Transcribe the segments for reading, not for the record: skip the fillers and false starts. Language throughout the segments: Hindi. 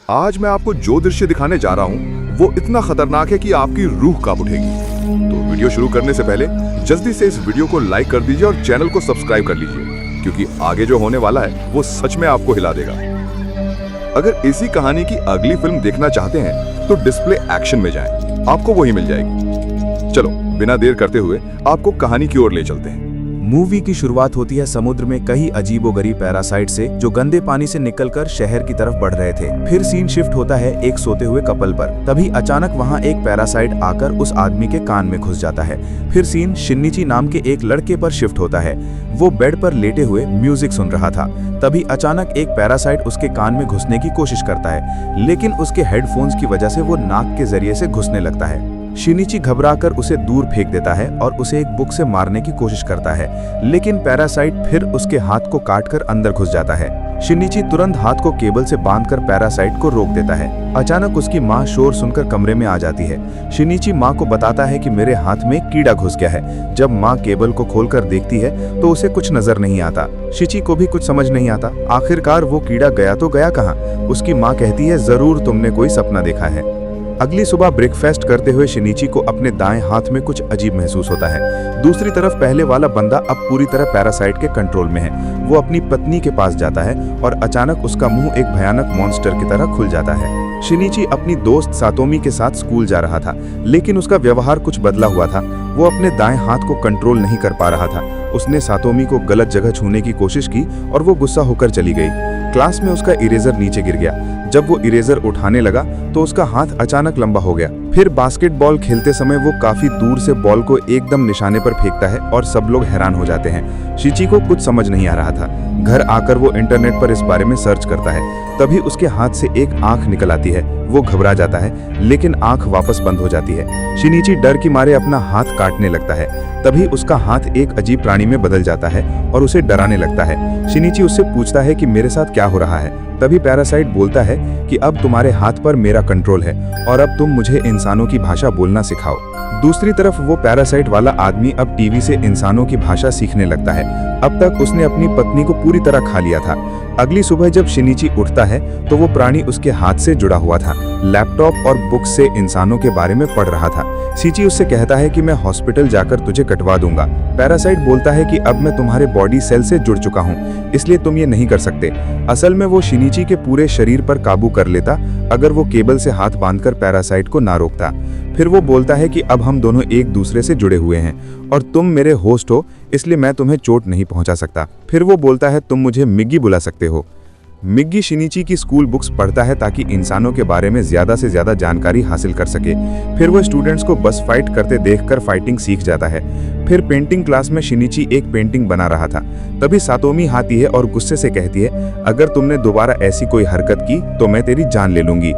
आज मैं आपको जो दृश्य दिखाने जा रहा हूँ वो इतना खतरनाक है कि आपकी रूह कांप उठेगी। तो वीडियो शुरू करने से पहले जल्दी से इस वीडियो को लाइक कर दीजिए और चैनल को सब्सक्राइब कर लीजिए, क्योंकि आगे जो होने वाला है वो सच में आपको हिला देगा। अगर इसी कहानी की अगली फिल्म देखना चाहते हैं तो डिस्प्ले एक्शन में जाएं, आपको वही मिल जाएगी। चलो बिना देर करते हुए आपको कहानी की ओर ले चलते हैं। मूवी की शुरुआत होती है समुद्र में कई अजीबोगरीब पैरासाइट से जो गंदे पानी से निकलकर शहर की तरफ बढ़ रहे थे। फिर सीन शिफ्ट होता है एक सोते हुए कपल पर। तभी अचानक वहां एक पैरासाइट आकर उस आदमी के कान में घुस जाता है। फिर सीन शिन्निची नाम के एक लड़के पर शिफ्ट होता है। वो बेड पर लेटे हुए म्यूजिक सुन रहा था। तभी अचानक एक पैरासाइट उसके कान में घुसने की कोशिश करता है, लेकिन उसके हेडफोन्स की वजह से वो नाक के जरिए से घुसने लगता है। शिनिची घबराकर उसे दूर फेंक देता है और उसे एक बुक से मारने की कोशिश करता है, लेकिन पैरासाइट फिर उसके हाथ को काटकर अंदर घुस जाता है। शिनिची तुरंत हाथ को केबल से बांधकर पैरासाइट को रोक देता है। अचानक उसकी माँ शोर सुनकर कमरे में आ जाती है। शिनिची माँ को बताता है कि मेरे हाथ में कीड़ा घुस गया है। जब माँ केबल को खोलकर देखती है तो उसे कुछ नजर नहीं आता। शिची को भी कुछ समझ नहीं आता, आखिरकार वो कीड़ा गया तो गया कहाँ। उसकी माँ कहती है जरूर तुमने कोई सपना देखा है। अगली सुबह ब्रेकफास्ट करते हुए शिनिची को अपने दाएं हाथ में कुछ अजीब महसूस होता है। दूसरी तरफ पहले वाला बंदा अब पूरी तरह पैरासाइट के कंट्रोल में है। वो अपनी पत्नी के पास जाता है और अचानक उसका मुंह एक भयानक मॉन्स्टर की तरह खुल जाता है। शिनिची अपनी दोस्त सातोमी के साथ स्कूल जा रहा था, लेकिन उसका व्यवहार कुछ बदला हुआ था। वो अपने दाएं हाथ को कंट्रोल नहीं कर पा रहा था। उसने सातोमी को गलत जगह छूने की कोशिश की और वो गुस्सा होकर चली गई। क्लास में उसका इरेजर नीचे गिर गया। जब वो इरेजर उठाने लगा तो उसका हाथ अचानक लंबा हो गया। फिर बास्केटबॉल खेलते समय वो काफी दूर से बॉल को एकदम निशाने पर फेंकता है और सब लोग हैरान हो जाते हैं। शिची को कुछ समझ नहीं आ रहा था। घर आकर वो इंटरनेट पर इस बारे में सर्च करता है। तभी उसके हाथ से एक आंख निकल आती है। वो घबरा जाता है, लेकिन आंख वापस बंद हो जाती है। शिनिची डर की मारे अपना हाथ काटने लगता है। तभी उसका हाथ एक अजीब प्राणी में बदल जाता है और उसे डराने लगता है। शिनिची उससे पूछता है कि मेरे साथ क्या हो रहा है। तभी पैरासाइट बोलता है कि अब तुम्हारे हाथ पर मेरा कंट्रोल है और अब तुम मुझे इंसानों की भाषा बोलना सिखाओ। दूसरी तरफ वो पैरासाइट वाला आदमी अब टीवी से इंसानों की भाषा सीखने लगता है। अब तक उसने अपनी पत्नी को पूरी तरह खा लिया था। अगली सुबह जब शिनिची उठता है तो वो प्राणी उसके हाथ से जुड़ा हुआ था। लैपटॉप और बुक से इंसानों के बारे में पढ़ रहा था। शिची उससे कहता है कि मैं हॉस्पिटल जाकर तुझे कटवा दूंगा। पैरासाइट बोलता है कि अब मैं तुम्हारे बॉडी सेल से जुड़ चुका हूँ, इसलिए तुम ये नहीं कर सकते। असल में वो शिनिची के पूरे शरीर पर काबू कर लेता अगर वो केबल से हाथ बांधकर पैरासाइट को ना रोकता। फिर वो बोलता है कि अब हम दोनों एक दूसरे से जुड़े हुए हैं और तुम मेरे होस्ट हो, इसलिए मैं तुम्हें चोट नहीं पहुंचा सकता। फिर वो बोलता है तुम मुझे मिग्गी बुला सकते हो। मिग्गी शिनिची की स्कूल बुक्स पढ़ता है ताकि इंसानों के बारे में ज्यादा से ज्यादा जानकारी हासिल कर सके। फिर वो स्टूडेंट्स को बस फाइट करते देखकर फाइटिंग सीख जाता है। फिर पेंटिंग क्लास में शिनिची एक पेंटिंग बना रहा था। तभी सातोमी आती है और गुस्से से कहती है अगर तुमने दोबारा ऐसी कोई हरकत की तो मैं तेरी जान ले लूंगी।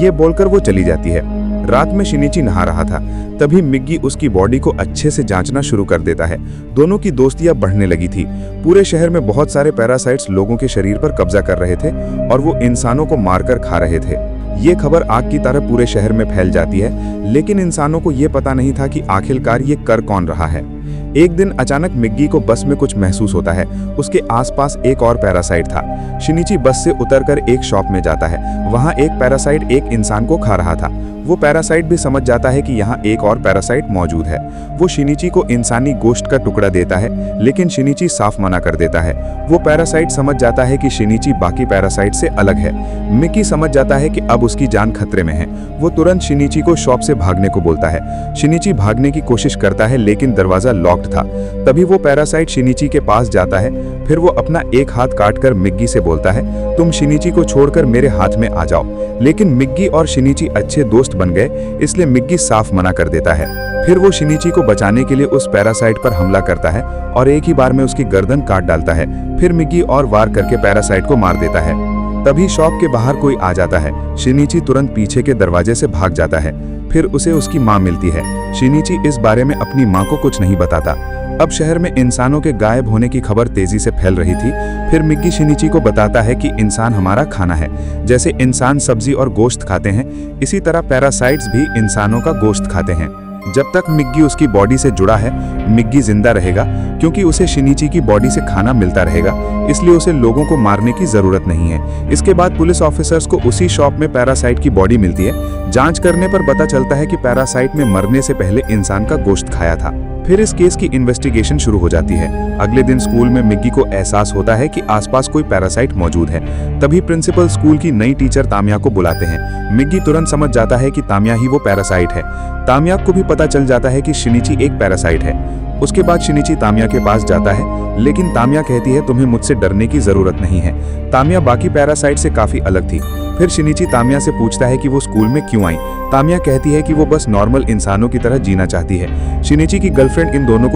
ये बोलकर वो चली जाती है। रात में शिनिची नहा रहा था। तभी मिग्गी उसकी बॉडी को अच्छे से जांचना शुरू कर देता है। दोनों की दोस्तियां बढ़ने लगी थी। पूरे शहर में बहुत सारे पैरासाइट्स लोगों के शरीर पर कब्जा कर रहे थे और वो इंसानों को मारकर खा रहे थे। ये खबर आग की तरह पूरे शहर में फैल जाती है, लेकिन इंसानों को ये पता नहीं था कि आखिरकार ये कर कौन रहा है। एक दिन अचानक मिग्गी को बस में कुछ महसूस होता है। उसके आसपास एक और पैरासाइट था। शिनिची बस से उतरकर एक शॉप में जाता है। वहां एक पैरासाइट एक इंसान को खा रहा था। वो पैरासाइट भी समझ जाता है कि यहाँ एक और पैरासाइट मौजूद है। वो शिनिची को इंसानी गोश्त का टुकड़ा देता है, लेकिन शिनिची साफ मना कर देता है। वो पैरासाइट समझ जाता है कि शिनिची बाकी पैरासाइट से अलग है। मिकी समझ जाता है कि अब उसकी जान खतरे में है। वो तुरंत शिनिची को शॉप से भागने को बोलता है। शिनिची भागने की कोशिश करता है, लेकिन दरवाजा लॉक्ड था। तभी वो पैरासाइट शिनिची के पास जाता है। फिर वो अपना एक हाथ काटकर मिग्गी से बोलता है तुम शिनिची को छोड़कर मेरे हाथ में आ जाओ। लेकिन मिग्गी और शिनिची अच्छे दोस्त बन गए, इसलिए मिग्गी साफ मना कर देता है। फिर वो शिनिची को बचाने के लिए उस पैरासाइट पर हमला करता है और एक ही बार में उसकी गर्दन काट डालता है। फिर मिग्गी और वार करके पैरासाइट को मार देता है। तभी शॉप के बाहर कोई आ जाता है। शिनिची तुरंत पीछे के दरवाजे से भाग जाता है। फिर उसे उसकी माँ मिलती है। शिनिची इस बारे में अपनी माँ को कुछ नहीं बताता। अब शहर में इंसानों के गायब होने की खबर तेजी से फैल रही थी। फिर मिग्गी शिनिची को बताता है कि इंसान हमारा खाना है। जैसे इंसान सब्जी और गोश्त खाते हैं, इसी तरह पैरासाइट्स भी इंसानों का गोश्त खाते हैं। जब तक मिग्गी उसकी बॉडी से जुड़ा है मिग्गी जिंदा रहेगा, क्योंकि उसे शिनिची की बॉडी से खाना मिलता रहेगा, इसलिए उसे लोगों को मारने की जरूरत नहीं है। इसके बाद पुलिस ऑफिसर्स को उसी शॉप में पैरासाइट की बॉडी मिलती है। जांच करने पर पता चलता है कि पैरासाइट में मरने से पहले इंसान का गोश्त खाया था। फिर इस केस की इन्वेस्टिगेशन शुरू हो जाती है। अगले दिन स्कूल में मिग्गी को एहसास होता है कि आसपास कोई पैरासाइट मौजूद है। तभी प्रिंसिपल स्कूल की नई टीचर तामिया को बुलाते हैं। मिग्गी तुरंत समझ जाता है कि तामिया ही वो पैरासाइट है। तामिया को भी पता चल जाता है कि शिनिची एक पैरासाइट है। उसके बाद शिनिची तामिया के पास जाता है, लेकिन तामिया कहती है तुम्हें मुझसे डरने की जरूरत नहीं है। तामिया बाकी पैरासाइट से काफी अलग थी। फिर शिनिची तामिया से पूछता है कि वो स्कूल में क्यों आई। तामिया कहती है कि वो बस नॉर्मल इंसानों की तरह जीना चाहती है। शिनिची की गर्लफ्रेंड इन दोनों को